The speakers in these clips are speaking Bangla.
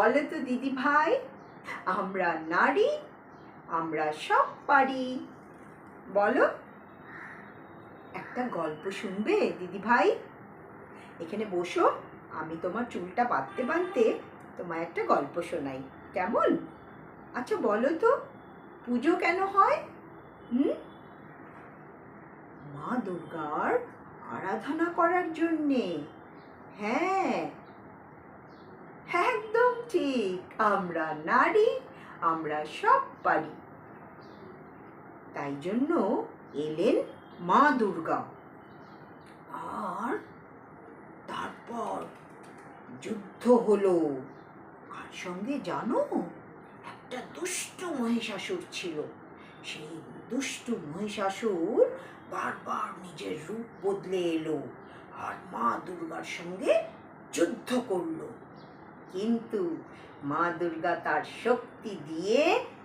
বলো তো দিদি ভাই, আমরা নারী, আমরা সব পারি। বলো, একটা গল্প শুনবে দিদি ভাই? এখানে বসো, আমি তোমার চুলটা বাঁধতে বাঁধতে তোমায় একটা গল্প শোনাই, কেমন? আচ্ছা বলো তো, পুজো কেন হয়? হুম? মা দুর্গার আরাধনা করার জন্যে। হ্যাঁ, একদম ঠিক। আমরা নারী, আমরা সব পারি। তাই জন্য এলেন মা দুর্গা। আর তারপর যুদ্ধ হলো। কার সঙ্গে জানো? একটা দুষ্টু মহিষাসুর ছিল। সেই দুষ্টু মহিষাসুর বারবার নিজের রূপ বদলে এলো আর মা দুর্গার সঙ্গে যুদ্ধ করলো। কিন্তু মা দুর্গা তার শক্তি দিয়ে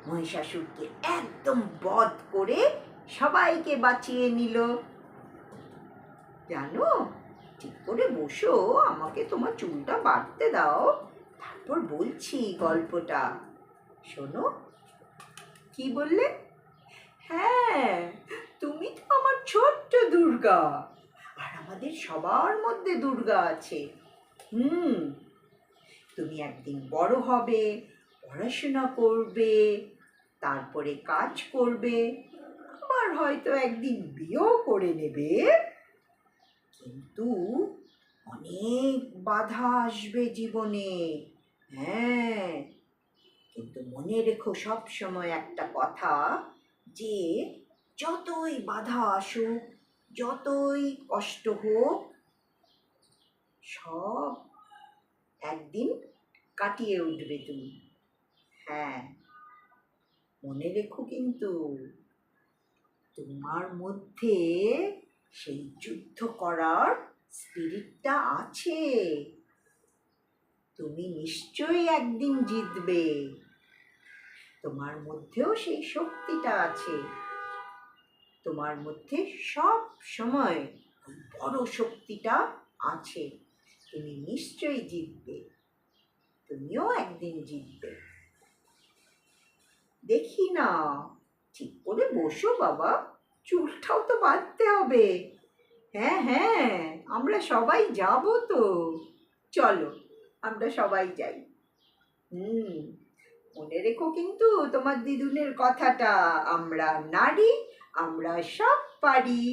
মহিষাসুরকে একদম বধ করে সবাইকে বাঁচিয়ে নিল। জানো, ঠিক করে বসো, আমাকে তোমার চুলটা বাঁধতে দাও, তারপর বলছি গল্পটা। শোনো। কি বললে? হ্যাঁ, তুমি তো আমার ছোট্ট দুর্গা। আর আমাদের সবার মধ্যে দুর্গা আছে। তুমি একদিন বড় হবে, পড়াশোনা করবে, তারপরে কাজ করবে, আবার হয়তো একদিন বিয়েও করে নেবে। কিন্তু অনেক বাধা আসবে জীবনে। হ্যাঁ, কিন্তু মনে রেখো সব সময় একটা কথা, যে যতই বাধা আসুক, যতই কষ্ট হোক, সব একদিন কাটিয়ে উঠবে তুমি। হ্যাঁ, মনে রেখো কিন্তু তোমার মধ্যে সেই যুদ্ধ করার স্পিরিটটা আছে। তুমি নিশ্চয়ই একদিন জিতবে। তোমার মধ্যেও সেই শক্তিটা আছে। তোমার মধ্যে সব সময় বড় শক্তিটা আছে। তুমি নিশ্চয়ই জিতবে। তুমিও একদিন জিতবে। দেখি না, ঠিক করে বসো বাবা, চুলটাও তো বাঁধতে হবে। হ্যাঁ হ্যাঁ, আমরা সবাই যাব তো। চলো, আমরা সবাই যাই। মনে রেখো কিন্তু তোমার দিদুনের কথাটা, আমরা নারী, আমরা সব পারি।